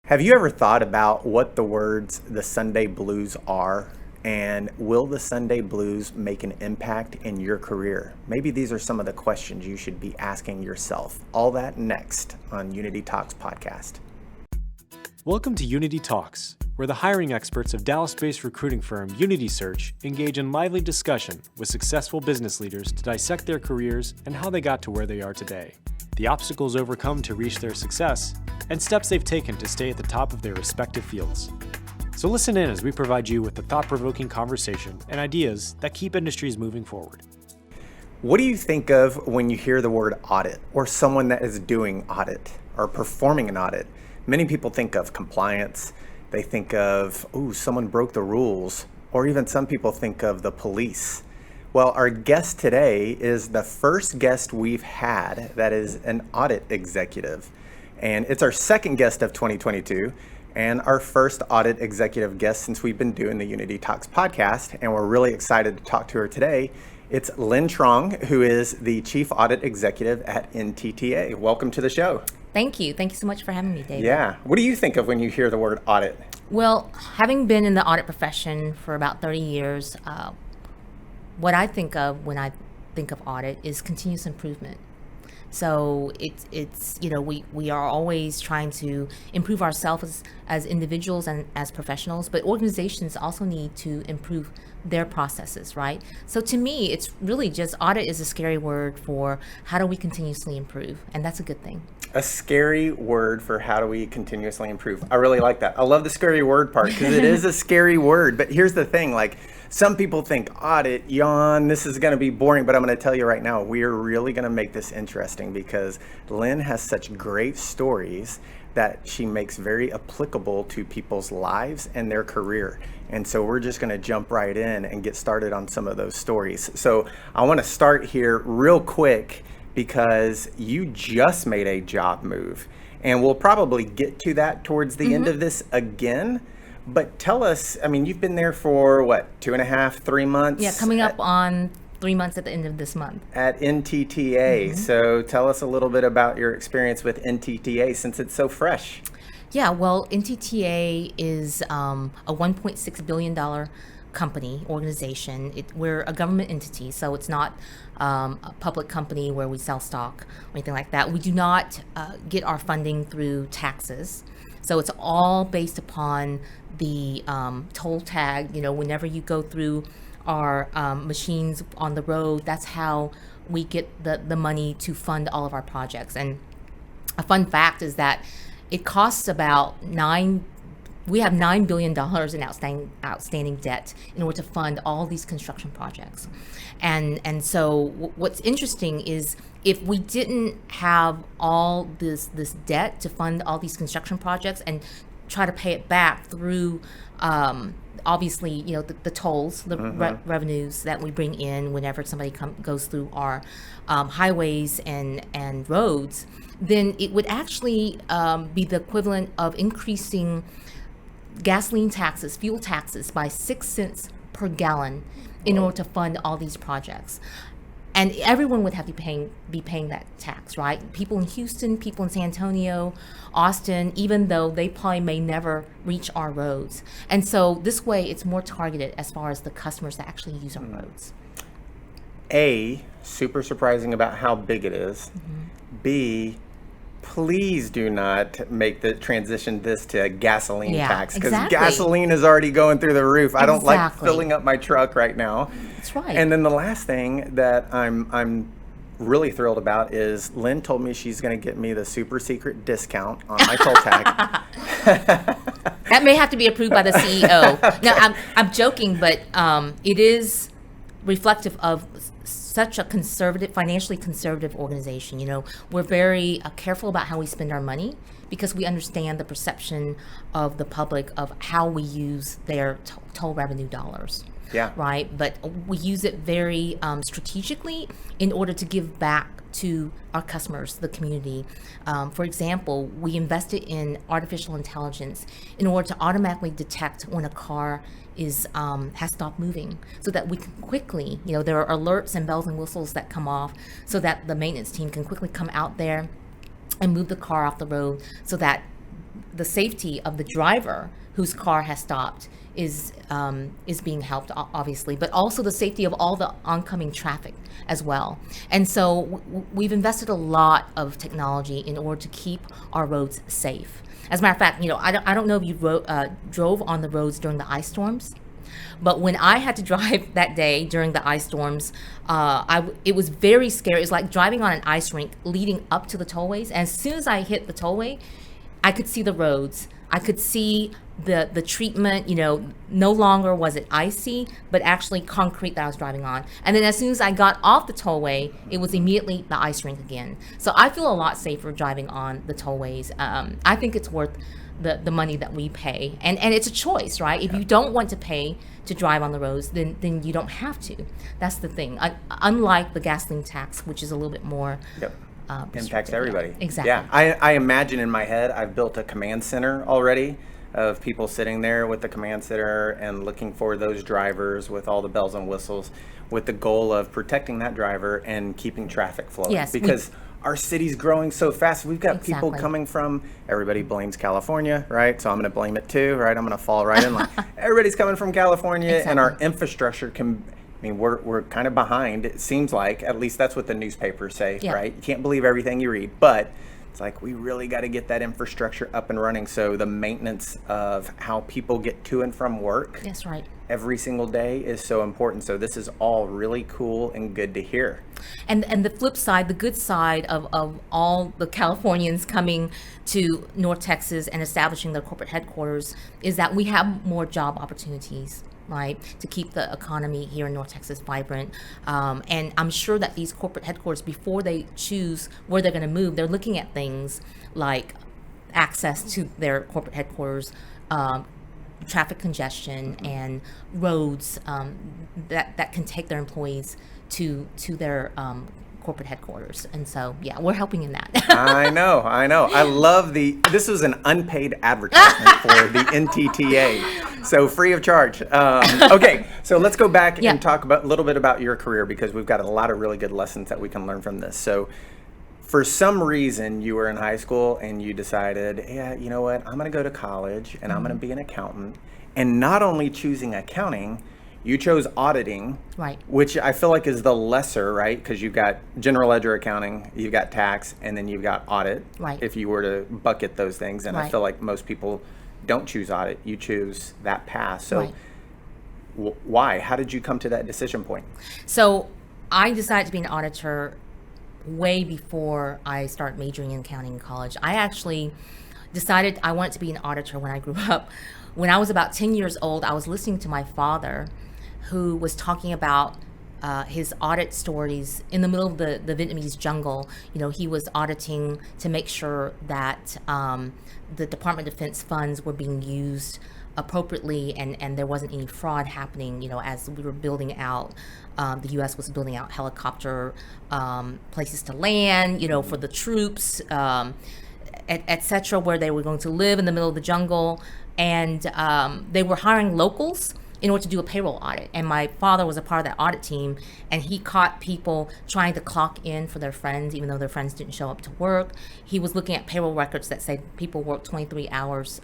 Have you ever thought about what the words the Sunday blues are? And will the Sunday blues make an impact in your career? Maybe these are some of the questions you should be asking yourself. All that next on Unity Talks podcast. Welcome to Unity Talks, where the hiring experts of Dallas-based recruiting firm Unity Search engage in lively discussion with successful business leaders to dissect their careers and how they got to where they are today, the obstacles overcome to reach their success, and steps they've taken to stay at the top of their respective fields. So listen in as we provide you with the thought-provoking conversation and ideas that keep industries moving forward. What do you think of when you hear the word audit or someone that is doing audit or performing an audit? Many people think of compliance. They think of, someone broke the rules, or even some people think of the police. Well, our guest today is the first guest we've had that is an audit executive. And it's our second guest of 2022 and our first audit executive guest since we've been doing the Unity Talks podcast. And we're really excited to talk to her today. It's Linh Truong, who is the Chief Audit Executive at NTTA. Welcome to the show. Thank you. Thank you so much for having me, David. Yeah. What do you think of when you hear the word audit? Well, having been in the audit profession for about 30 years, what I think of when I think of audit is continuous improvement. So it's we are always trying to improve ourselves as individuals and as professionals, but organizations also need to improve their processes, right? So to me, it's really just audit is a scary word for how do we continuously improve, and that's a good thing. A scary word for how do we continuously improve. I really like that. I love the scary word part because it is a scary word. But here's the thing, some people think audit, yawn, this is going to be boring, but I'm going to tell you right now, we are really going to make this interesting because Lynn has such great stories that she makes very applicable to people's lives and their career. And so we're just going to jump right in and get started on some of those stories. So I want to start here real quick because you just made a job move, and we'll probably get to that towards the end of this again. But tell us, you've been there for what, 2.5, 3 months? Yeah, coming up on 3 months at the end of this month. At NTTA. So tell us a little bit about your experience with NTTA since it's so fresh. Yeah, well, NTTA is a $1.6 billion organization. We're a government entity, so it's not a public company where we sell stock or anything like that. We do not get our funding through taxes. So it's all based upon the toll tag. Whenever you go through our machines on the road, that's how we get the money to fund all of our projects. And a fun fact is that it costs about we have $9 billion in outstanding debt in order to fund all these construction projects. And so what's interesting is if we didn't have all this debt to fund all these construction projects and try to pay it back through obviously, the tolls, the revenues that we bring in whenever somebody goes through our highways and roads, then it would actually be the equivalent of increasing gasoline taxes, fuel taxes by 6 cents per gallon in order to fund all these projects. And everyone would have to be paying that tax, right? People in Houston, people in San Antonio, Austin, even though they probably may never reach our roads. And so this way, it's more targeted as far as the customers that actually use our roads. A, super surprising about how big it is. B, please do not make the transition to a gasoline tax because gasoline is already going through the roof. I don't like filling up my truck right now. That's right. And then the last thing that I'm really thrilled about is Lynn told me she's going to get me the super secret discount on my toll tag. That may have to be approved by the CEO. No, I'm joking, but it is reflective of such a financially conservative organization. We're very careful about how we spend our money because we understand the perception of the public of how we use their toll revenue dollars. Yeah. Right. But we use it very strategically in order to give back to our customers, the community. For example, we invested in artificial intelligence in order to automatically detect when a car has stopped moving, so that we can quickly, there are alerts and bells and whistles that come off, so that the maintenance team can quickly come out there and move the car off the road, so that the safety of the driver whose car has stopped is being helped, obviously, but also the safety of all the oncoming traffic as well. And so we've invested a lot of technology in order to keep our roads safe. As a matter of fact, I don't know if you drove on the roads during the ice storms, but when I had to drive that day during the ice storms, it was very scary. It was like driving on an ice rink leading up to the tollways. And as soon as I hit the tollway, I could see the roads. I could see the treatment, no longer was it icy, but actually concrete that I was driving on. And then as soon as I got off the tollway, it was immediately the ice rink again. So I feel a lot safer driving on the tollways. I think it's worth the money that we pay. And it's a choice, right? If you don't want to pay to drive on the roads, then you don't have to. That's the thing. Unlike the gasoline tax, which is a little bit more... Yep. Impacts everybody. Yeah, exactly. Yeah, I imagine in my head, I've built a command center already of people sitting there with the command center and looking for those drivers with all the bells and whistles, with the goal of protecting that driver and keeping traffic flowing. Yes, because our city's growing so fast. We've got people coming from, everybody blames California, right? So I'm going to blame it too, right? I'm going to fall right in line. Everybody's coming from California, and our infrastructure we're kind of behind, it seems like. At least that's what the newspapers say, right? You can't believe everything you read, but it's like we really got to get that infrastructure up and running. So the maintenance of how people get to and from work That's right. every single day is so important. So this is all really cool and good to hear. And the flip side, the good side of all the Californians coming to North Texas and establishing their corporate headquarters is that we have more job opportunities, right, to keep the economy here in North Texas vibrant. And I'm sure that these corporate headquarters, before they choose where they're going to move, they're looking at things like access to their corporate headquarters, traffic congestion, and roads that can take their employees to their corporate headquarters. And so, yeah, we're helping in that. I know. I love this was an unpaid advertisement for the NTTA, so free of charge. Okay, so let's go back and talk a little bit about your career, because we've got a lot of really good lessons that we can learn from this. So for some reason, you were in high school and you decided, yeah, you know what, I'm going to go to college and I'm going to be an accountant. And not only choosing accounting, you chose auditing, right, which I feel like is the lesser, right? Because you've got general ledger accounting, you've got tax, and then you've got audit, right, if you were to bucket those things. And right. I feel like most people don't choose audit. You choose that path. So right. Why? How did you come to that decision point? So I decided to be an auditor way before I started majoring in accounting in college. I actually decided I wanted to be an auditor when I grew up. When I was about 10 years old, I was listening to my father, who was talking about his audit stories in the middle of the Vietnamese jungle. He was auditing to make sure that the Department of Defense funds were being used appropriately and there wasn't any fraud happening, as we were building out, the U.S. was building out helicopter places to land, for the troops, et cetera, where they were going to live in the middle of the jungle. And they were hiring locals in order to do a payroll audit. And my father was a part of that audit team, and he caught people trying to clock in for their friends, even though their friends didn't show up to work. He was looking at payroll records that said people work 23 hours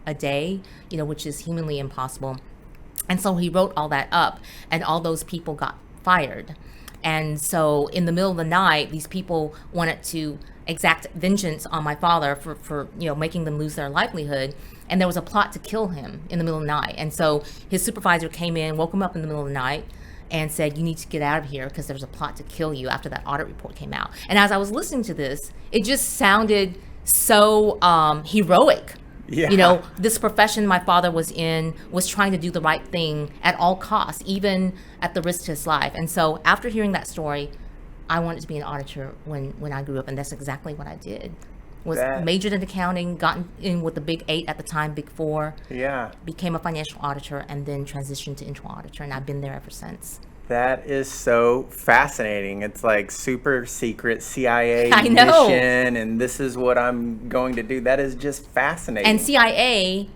a day, which is humanly impossible. And so he wrote all that up, and all those people got fired. And so in the middle of the night, these people wanted to exact vengeance on my father for making them lose their livelihood. And there was a plot to kill him in the middle of the night. And so his supervisor came in, woke him up in the middle of the night, and said, you need to get out of here because there's a plot to kill you, after that audit report came out. And as I was listening to this, it just sounded so heroic. Yeah. This profession my father was in was trying to do the right thing at all costs, even at the risk to his life. And so after hearing that story, I wanted to be an auditor when I grew up, and that's exactly what I did. Majored in accounting, gotten in with the big 8 at the time, big 4. Yeah. Became a financial auditor, and then transitioned to internal auditor, and I've been there ever since. That is so fascinating. It's like super secret CIA I know. mission, and this is what I'm going to do. That is just fascinating. And CIA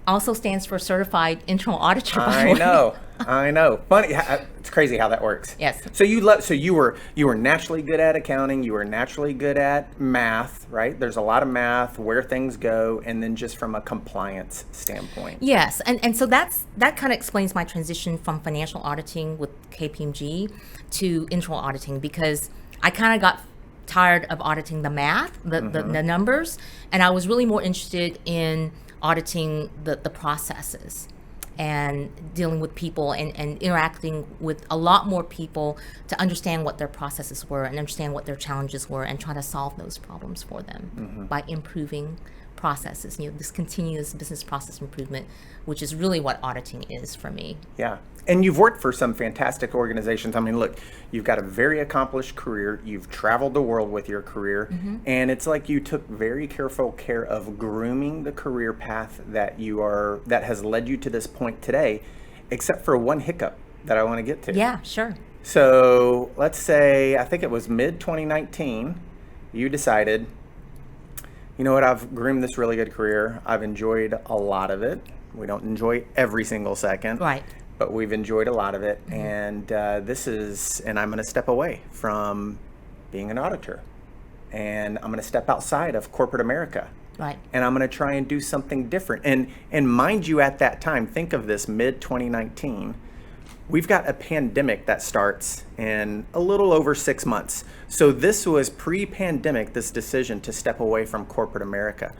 also stands for Certified Internal Auditor, by the I way. know. I know. Funny. It's crazy how that works. Yes. So you were naturally good at accounting. You were naturally good at math, right? There's a lot of math, where things go, and then just from a compliance standpoint. Yes, and so that kind of explains my transition from financial auditing with KPMG to internal auditing, because I kind of got tired of auditing the math, the numbers, and I was really more interested in auditing the processes and dealing with people and interacting with a lot more people to understand what their processes were and understand what their challenges were and try to solve those problems for them by improving processes, this continuous business process improvement, which is really what auditing is for me. Yeah. And you've worked for some fantastic organizations. I mean, look, you've got a very accomplished career. You've traveled the world with your career. And it's like you took very careful care of grooming the career path that has led you to this point today, except for one hiccup that I want to get to. Yeah, sure. So let's say, I think it was mid-2019, you decided, you know what, I've groomed this really good career. I've enjoyed a lot of it. We don't enjoy every single second. Right. But we've enjoyed a lot of it. And I'm going to step away from being an auditor. And I'm going to step outside of corporate America. Right. And I'm going to try and do something different. And mind you, at that time, think of this, mid-2019, we've got a pandemic that starts in a little over 6 months. So this was pre-pandemic, this decision to step away from corporate America.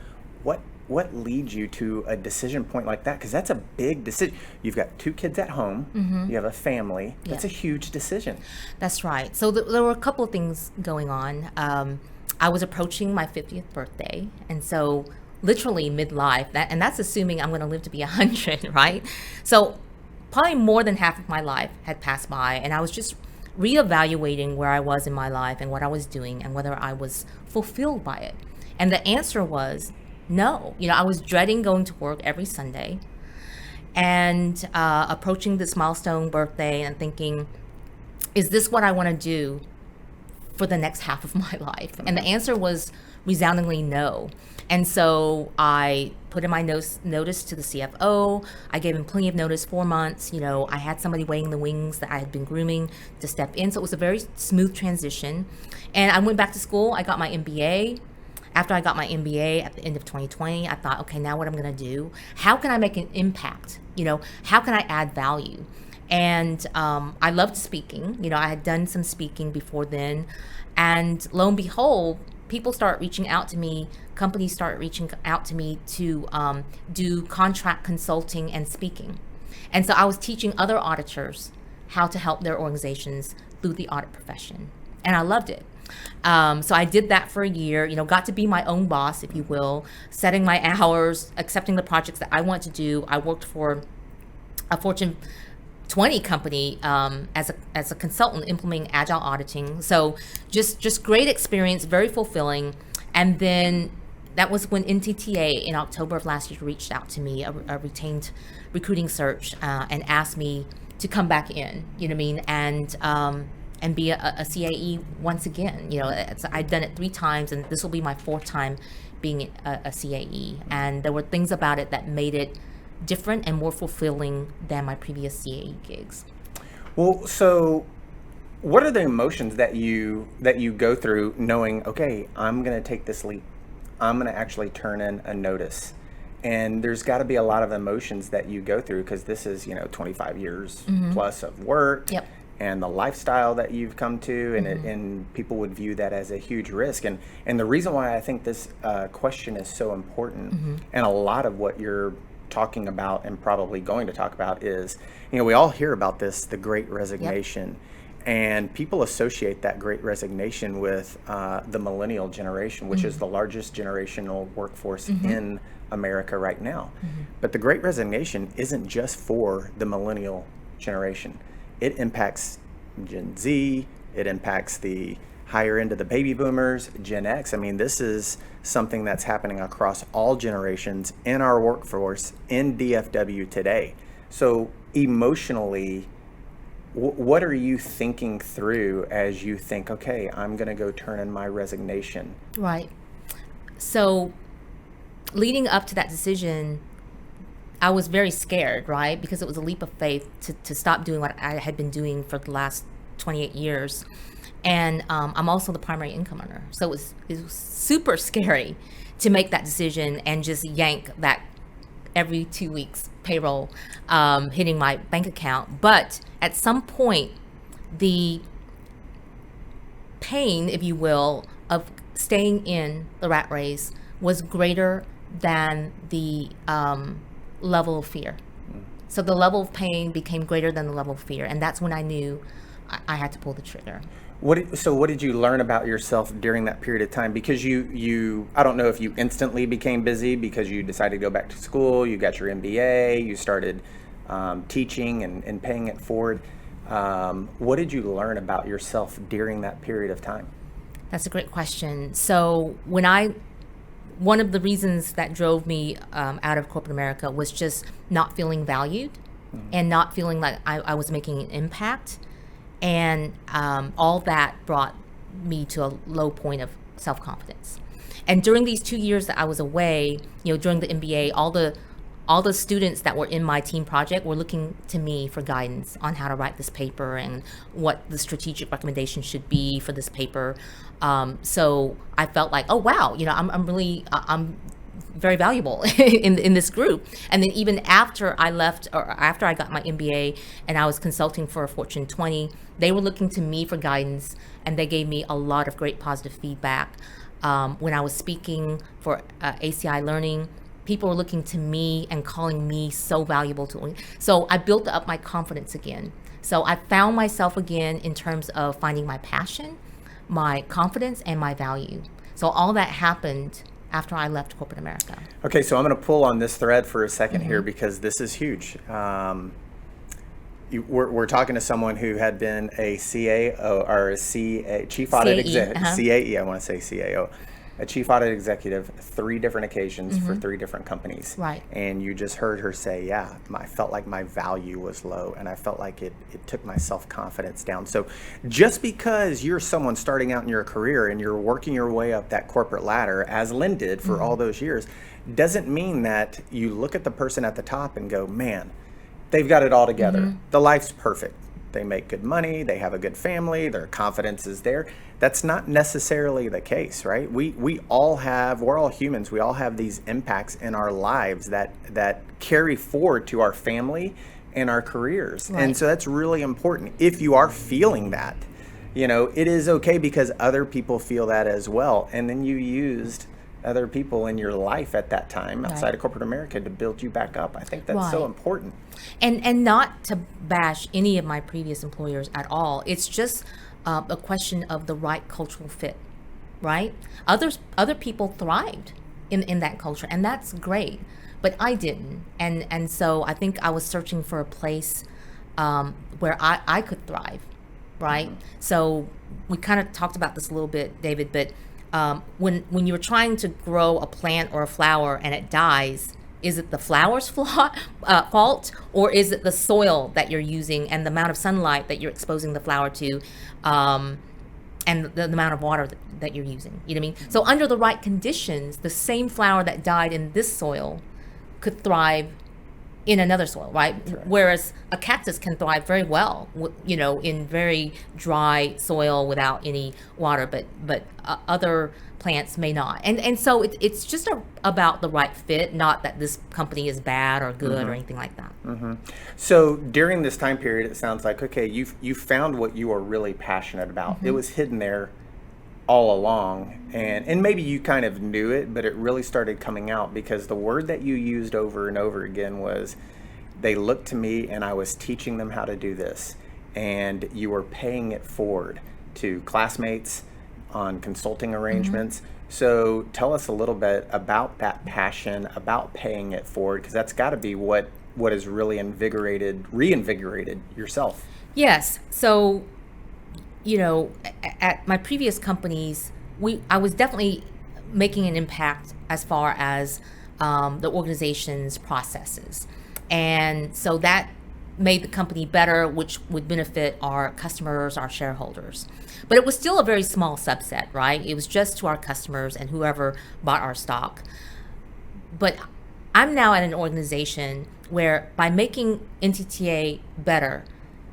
What leads you to a decision point like that? Because that's a big decision. You've got 2 kids at home. You have a family. That's a huge decision. That's right. So there were a couple of things going on. I was approaching my 50th birthday. And so literally midlife, and that's assuming I'm going to live to be 100, right? So probably more than half of my life had passed by, and I was just reevaluating where I was in my life and what I was doing and whether I was fulfilled by it. And the answer was no. I was dreading going to work every Sunday and approaching this milestone birthday and thinking, is this what I want to do for the next half of my life? And the answer was resoundingly no. And so I put in my notice to the CFO. I gave him plenty of notice, 4 months. I had somebody waiting the wings that I had been grooming to step in. So it was a very smooth transition. And I went back to school. I got my MBA. After I got my MBA at the end of 2020, I thought, okay, now what I'm going to do? How can I make an impact? How can I add value? And I loved speaking. I had done some speaking before then. And lo and behold, people start reaching out to me, companies start reaching out to me to do contract consulting and speaking. And so I was teaching other auditors how to help their organizations through the audit profession. And I loved it. So I did that for a year, got to be my own boss, if you will, setting my hours, accepting the projects that I want to do. I worked for a Fortune 20 company as a consultant implementing agile auditing. So just great experience, very fulfilling. And then that was when NTTA in October of last year reached out to me, a retained recruiting search, and asked me to come back in, and be a CAE once again. I'd done it 3 times, and this will be my 4th time being a CAE. And there were things about it that made it different and more fulfilling than my previous CAE gigs. Well, so what are the emotions that you go through knowing, okay, I'm going to take this leap. I'm going to actually turn in a notice. And there's got to be a lot of emotions that you go through, because this is, 25 years plus of work. Yep. And the lifestyle that you've come to, and people would view that as a huge risk. And the reason why I think this question is so important, and a lot of what you're talking about and probably going to talk about is, we all hear about this, the Great Resignation. Yep. And people associate that Great Resignation with the millennial generation, which is the largest generational workforce in America right now. But the Great Resignation isn't just for the millennial generation. It impacts Gen Z, it impacts the higher end of the baby boomers, Gen X. I mean, this is something that's happening across all generations in our workforce in DFW today. So emotionally, what are you thinking through as you think, okay, I'm going to go turn in my resignation? Right. So leading up to that decision, I was very scared, right? Because it was a leap of faith to stop doing what I had been doing for the last 28 years. And I'm also the primary income earner. So it was super scary to make that decision and just yank that every 2 weeks payroll hitting my bank account. But at some point, the pain, if you will, of staying in the rat race was greater than the level of fear. So the level of pain became greater than the level of fear. And that's when I knew I had to pull the trigger. So what did you learn about yourself during that period of time? Because you I don't know if you instantly became busy because you decided to go back to school, you got your MBA, you started teaching and paying it forward. What did you learn about yourself during that period of time? That's a great question. So one of the reasons that drove me out of corporate America was just not feeling valued and not feeling like I was making an impact. And all that brought me to a low point of self-confidence. And during these 2 years that I was away, during the MBA, all the students that were in my team project were looking to me for guidance on how to write this paper and what the strategic recommendation should be for this paper. So I felt like, oh wow, I'm very valuable in this group. And then even after I left, or after I got my MBA and I was consulting for a Fortune 20, they were looking to me for guidance, and they gave me a lot of great positive feedback. When I was speaking for ACI Learning, people were looking to me and calling me so valuable to me. So I built up my confidence again. So I found myself again in terms of finding my passion, my confidence, and my value. So all that happened after I left corporate America. Okay, so I'm going to pull on this thread for a second here because this is huge. We're talking to someone who had been a CAO or a Chief Audit Executive, CAE, I want to say CAO, a Chief Audit Executive, 3 different occasions for 3 different companies. Right. And you just heard her say, yeah, I felt like my value was low and I felt like it took my self-confidence down. So just because you're someone starting out in your career and you're working your way up that corporate ladder, as Lynn did for all those years, doesn't mean that you look at the person at the top and go, man, they've got it all together. The life's perfect. They make good money, they have a good family, their confidence is there. That's not necessarily the case, right? We're all humans, we all have these impacts in our lives that carry forward to our family and our careers. Right. And so that's really important. If you are feeling that, it is okay because other people feel that as well. And then you used other people in your life at that time outside of corporate America to build you back up. I think that's so important. And not to bash any of my previous employers at all. It's just a question of the right cultural fit, right? Other people thrived in that culture, and that's great, but I didn't. And so I think I was searching for a place where I could thrive, right? So we kind of talked about this a little bit, David, but when you're trying to grow a plant or a flower and it dies, is it the flower's fault, or is it the soil that you're using and the amount of sunlight that you're exposing the flower to, and the amount of water that you're using? You know what I mean? So under the right conditions, the same flower that died in this soil could thrive in another soil, right? Whereas a cactus can thrive very well, in very dry soil without any water, but other plants may not. And so it's just about the right fit, not that this company is bad or good or anything like that. So during this time period, it sounds like, okay, you found what you are really passionate about. It was hidden there all along, and maybe you kind of knew it, but it really started coming out because the word that you used over and over again was, they looked to me and I was teaching them how to do this, and you were paying it forward to classmates on consulting arrangements. So tell us a little bit about that passion, about paying it forward, because that's got to be what has really reinvigorated yourself. Yes. So at my previous companies, I was definitely making an impact as far as the organization's processes. And so that made the company better, which would benefit our customers, our shareholders. But it was still a very small subset, right? It was just to our customers and whoever bought our stock. But I'm now at an organization where by making NTTA better,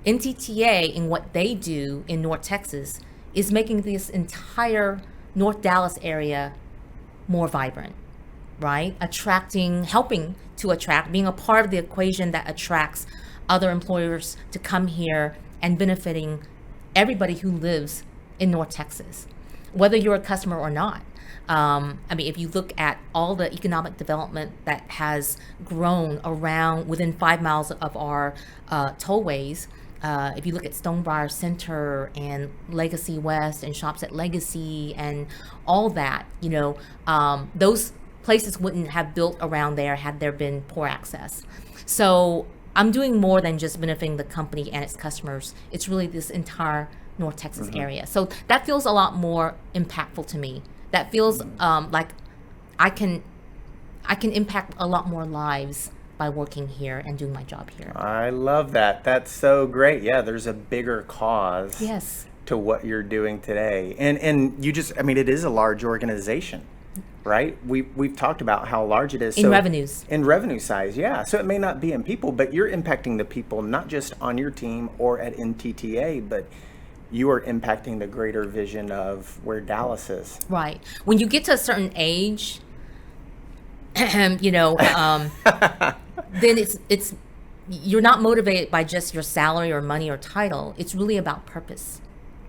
NTTA in what they do in North Texas is making this entire North Dallas area more vibrant, right? Helping to attract, being a part of the equation that attracts other employers to come here and benefiting everybody who lives in North Texas, whether you're a customer or not. If you look at all the economic development that has grown around within 5 miles of our tollways, if you look at Stonebriar Center and Legacy West and Shops at Legacy and all that, those places wouldn't have built around there had there been poor access. So I'm doing more than just benefiting the company and its customers. It's really this entire North Texas area. So that feels a lot more impactful to me. That feels like I can impact a lot more lives by working here and doing my job here. I love that. That's so great. Yeah, there's a bigger cause to what you're doing today. And you just, it is a large organization, right? We've talked about how large it is. In revenues. In revenue size, yeah. So it may not be in people, but you're impacting the people not just on your team or at NTTA, but you are impacting the greater vision of where Dallas is. Right. When you get to a certain age, then it's you're not motivated by just your salary or money or title. It's really about purpose,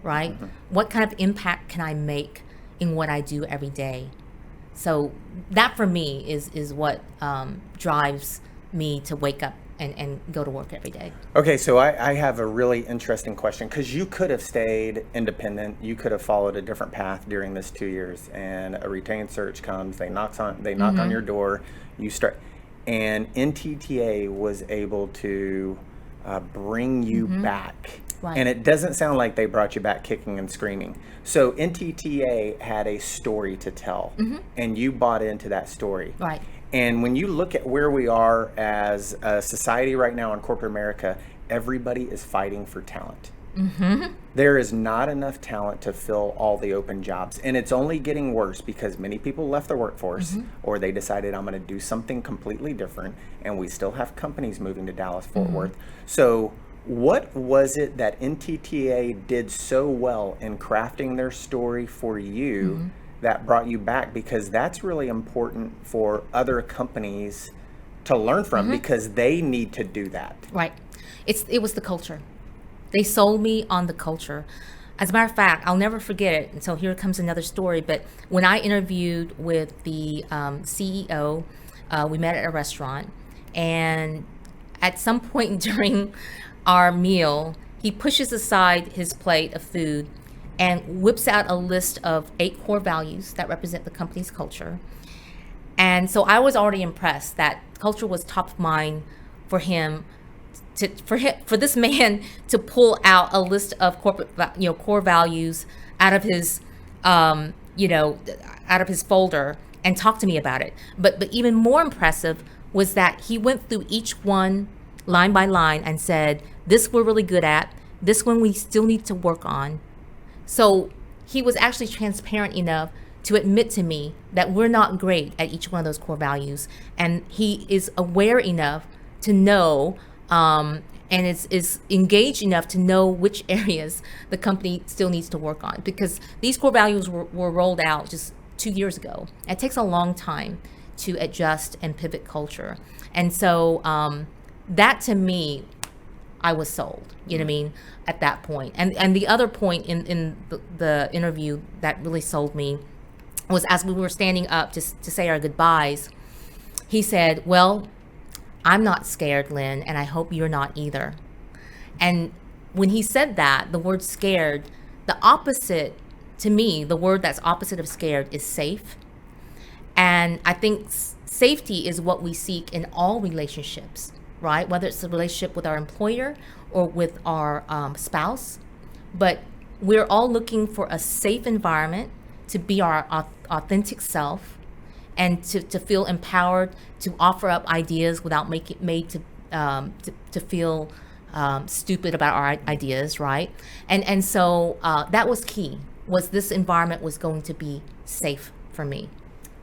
right? What kind of impact can I make in what I do every day? So that for me is what drives me to wake up and go to work every day. Okay, so I have a really interesting question, because you could have stayed independent. You could have followed a different path during this 2 years, and a retained search comes, they knock on your door, you start, and NTTA was able to bring you back. Right. And it doesn't sound like they brought you back kicking and screaming. So NTTA had a story to tell, and you bought into that story. Right. And when you look at where we are as a society right now in corporate America, everybody is fighting for talent. There is not enough talent to fill all the open jobs. And it's only getting worse because many people left the workforce, or they decided, I'm going to do something completely different. And we still have companies moving to Dallas-Fort Worth. So what was it that NTTA did so well in crafting their story for you that brought you back? Because that's really important for other companies to learn from, because they need to do that. Right. It was the culture. They sold me on the culture. As a matter of fact, I'll never forget it. And so here comes another story. But when I interviewed with the CEO, we met at a restaurant. And at some point during our meal, he pushes aside his plate of food and whips out a list of 8 core values that represent the company's culture. And so I was already impressed that culture was top of mind for him. For this man to pull out a list of core values out of his out of his folder and talk to me about it. But even more impressive was that he went through each one line by line and said, this we're really good at, this one we still need to work on. So he was actually transparent enough to admit to me that we're not great at each one of those core values, and he is aware enough to know and is engaged enough to know which areas the company still needs to work on, because these core values were rolled out just 2 years ago. It takes a long time to adjust and pivot culture. And so that to me, I was sold, you know what I mean, at that point. And the other point in the interview that really sold me was as we were standing up to say our goodbyes, he said, well, I'm not scared, Lynn, and I hope you're not either. And when he said that, the word scared, the opposite, to me, the word that's opposite of scared is safe. And I think safety is what we seek in all relationships, right? Whether it's a relationship with our employer or with our spouse. But we're all looking for a safe environment to be our authentic self, and to feel empowered to offer up ideas without making made to feel stupid about our ideas, right? And so that was key. Was this environment was going to be safe for me?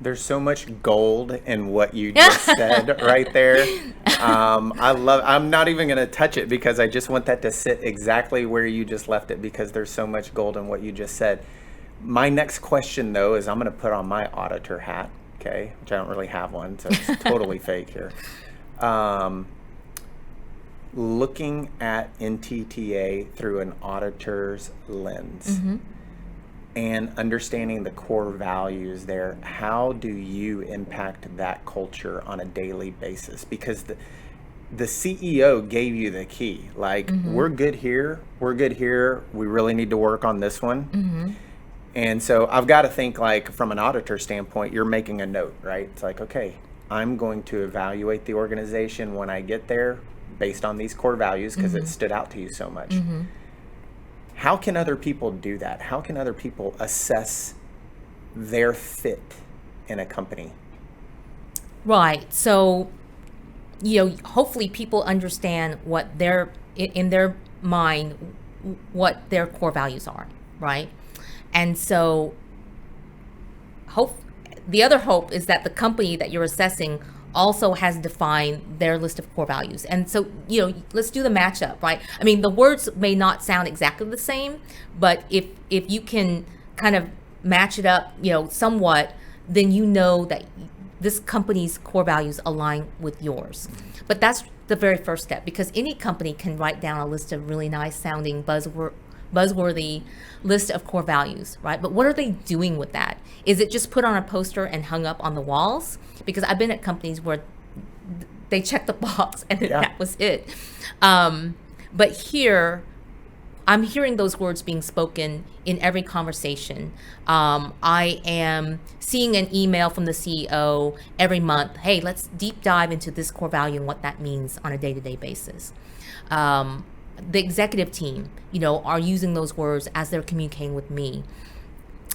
There's so much gold in what you just said right there. I'm not even going to touch it because I just want that to sit exactly where you just left it, because there's so much gold in what you just said. My next question, though, is I'm going to put on my auditor hat, okay, which I don't really have one, so it's totally fake here. Looking at NTTA through an auditor's lens. And understanding the core values there, how do you impact that culture on a daily basis? Because the CEO gave you the key. Like, we're good here, we really need to work on this one. And so I've got to think, like, from an auditor standpoint, you're making a note, right? It's like, okay, I'm going to evaluate the organization when I get there based on these core values because it stood out to you so much. How can other people do that? How can other people assess their fit in a company? Right. So, hopefully people understand what in their mind, what their core values are, right? And so the other hope is that the company that you're assessing also has defined their list of core values. And so, let's do the matchup, right? I mean, the words may not sound exactly the same, but if you can kind of match it up, somewhat, then you know that this company's core values align with yours. But that's the very first step, because any company can write down a list of really nice sounding buzzworthy list of core values, right? But what are they doing with that? Is it just put on a poster and hung up on the walls? Because I've been at companies where they checked the box and then that was it. But here, I'm hearing those words being spoken in every conversation. I am seeing an email from the CEO every month. Hey, let's deep dive into this core value and what that means on a day-to-day basis. The executive team, are using those words as they're communicating with me.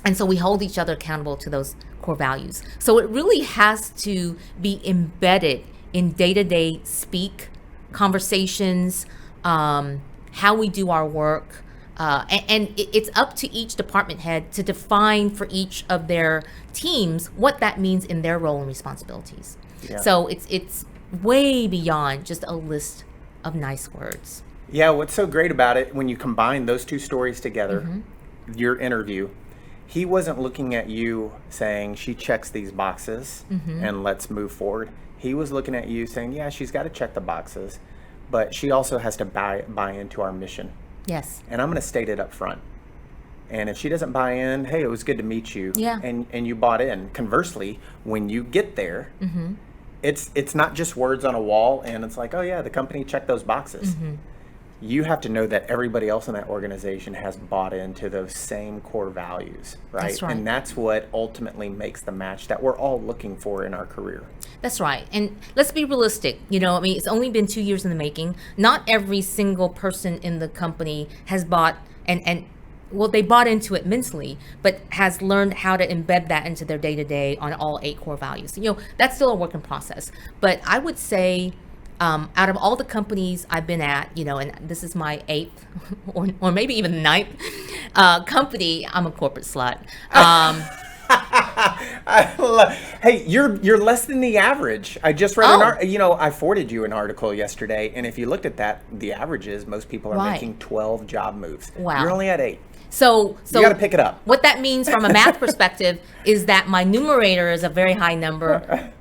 And so we hold each other accountable to those core values. So it really has to be embedded in day-to-day speak, conversations, how we do our work. And it's up to each department head to define for each of their teams what that means in their role and responsibilities. Yeah. So it's way beyond just a list of nice words. Yeah, what's so great about it, when you combine those two stories together, your interview, he wasn't looking at you saying, she checks these boxes and let's move forward. He was looking at you saying, yeah, she's got to check the boxes, but she also has to buy into our mission. Yes. And I'm going to state it up front. And if she doesn't buy in, hey, it was good to meet you. Yeah. And you bought in. Conversely, when you get there, it's not just words on a wall and it's like, oh yeah, the company checked those boxes. You have to know that everybody else in that organization has bought into those same core values, right? That's right. And that's what ultimately makes the match that we're all looking for in our career. That's right. And let's be realistic. It's only been 2 years in the making. Not every single person in the company has bought they bought into it mentally, but has learned how to embed that into their day-to-day on all 8 core values. That's still a work in process. But I would say, out of all the companies I've been at, and this is my 8th or maybe even 9th company, I'm a corporate slut. Hey, you're less than the average. I just read I forwarded you an article yesterday, and if you looked at that, the average is most people are making 12 job moves. Wow. You're only at 8. So you got to pick it up. What that means from a math perspective is that my numerator is a very high number.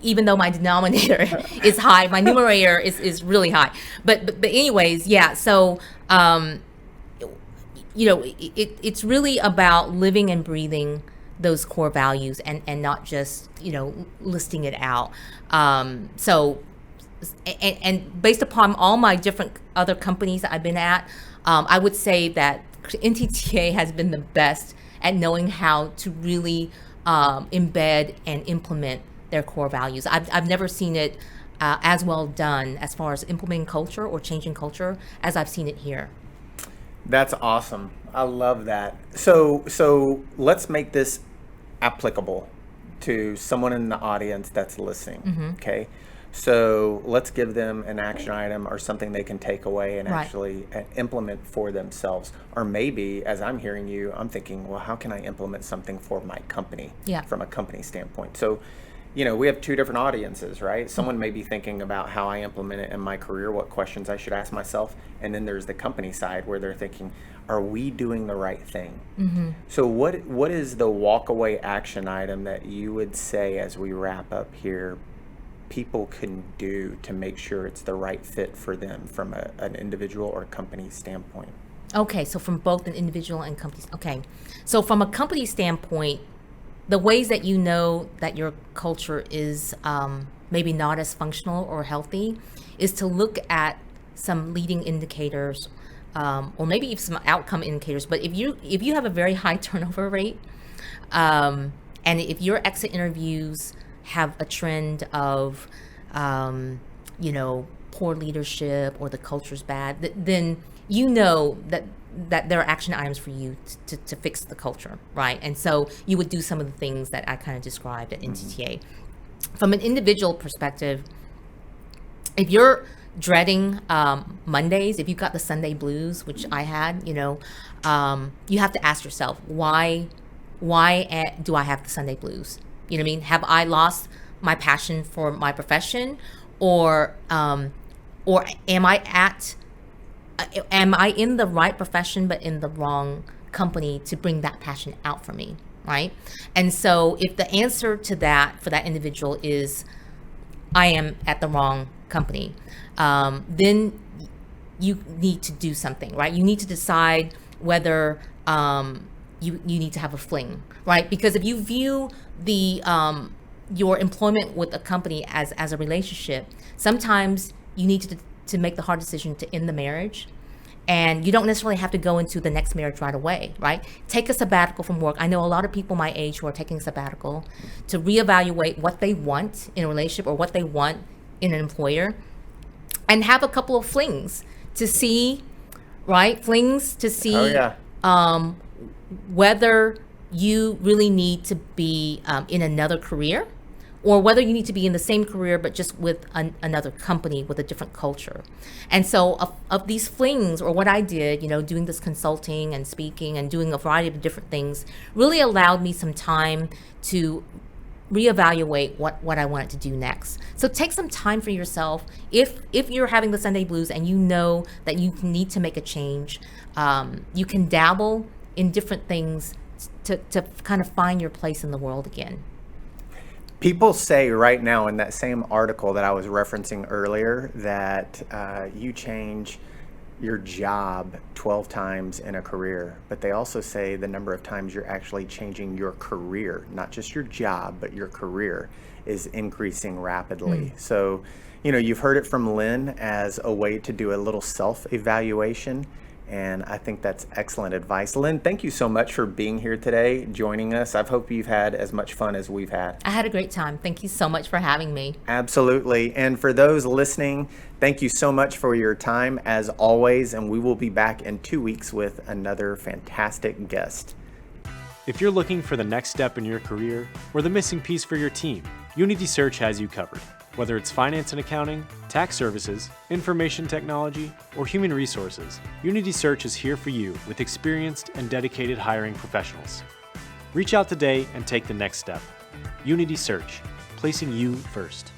Even though my denominator is high, my numerator is really high. But anyways, yeah. So, it's really about living and breathing those core values and not just, listing it out. So, based upon all my different other companies that I've been at, I would say that NTTA has been the best at knowing how to really embed and implement their core values. I've never seen it as well done as far as implementing culture or changing culture as I've seen it here. That's awesome. I love that. So let's make this applicable to someone in the audience that's listening. Okay. So let's give them an action item or something they can take away and Right. actually implement for themselves. Or maybe, as I'm hearing you, I'm thinking, well, how can I implement something for my company Yeah. from a company standpoint? So, we have two different audiences, right? Someone may be thinking about how I implement it in my career, what questions I should ask myself. And then there's the company side where they're thinking, are we doing the right thing? So what is the walk-away action item that you would say as we wrap up here people can do to make sure it's the right fit for them from an individual or company standpoint? Okay, so from both an individual and companies. Okay, so from a company standpoint, the ways that you know that your culture is maybe not as functional or healthy is to look at some leading indicators, or maybe even some outcome indicators. But if you have a very high turnover rate, and if your exit interviews have a trend of, poor leadership or the culture's bad, then you know that there are action items for you to fix the culture, right? And so you would do some of the things that I kind of described at NTTA. From an individual perspective, if you're dreading Mondays, if you've got the Sunday blues, which I had, you have to ask yourself, why do I have the Sunday blues? You know what I mean? Have I lost my passion for my profession, or am I in the right profession but in the wrong company to bring that passion out for me, right? And so if the answer to that for that individual is I am at the wrong company, then you need to do something, right? You need to decide whether you need to have a fling, right? Because if you view the your employment with a company as a relationship, sometimes you need to make the hard decision to end the marriage. And you don't necessarily have to go into the next marriage right away, right? Take a sabbatical from work. I know a lot of people my age who are taking a sabbatical to reevaluate what they want in a relationship or what they want in an employer, and have a couple of flings to see, right? Flings to see whether you really need to be in another career, or whether you need to be in the same career but just with another company with a different culture. And so of these flings, or what I did, doing this consulting and speaking and doing a variety of different things, really allowed me some time to reevaluate what I wanted to do next. So take some time for yourself. If you're having the Sunday blues and you know that you need to make a change, you can dabble in different things to kind of find your place in the world again. People say right now in that same article that I was referencing earlier that you change your job 12 times in a career, but they also say the number of times you're actually changing your career, not just your job, but your career is increasing rapidly. So, you've heard it from Lynn as a way to do a little self-evaluation. And I think that's excellent advice. Lynn, thank you so much for being here today, joining us. I hope you've had as much fun as we've had. I had a great time. Thank you so much for having me. Absolutely. And for those listening, thank you so much for your time as always. And we will be back in 2 weeks with another fantastic guest. If you're looking for the next step in your career or the missing piece for your team, Unity Search has you covered. Whether it's finance and accounting, tax services, information technology, or human resources, Unity Search is here for you with experienced and dedicated hiring professionals. Reach out today and take the next step. Unity Search, placing you first.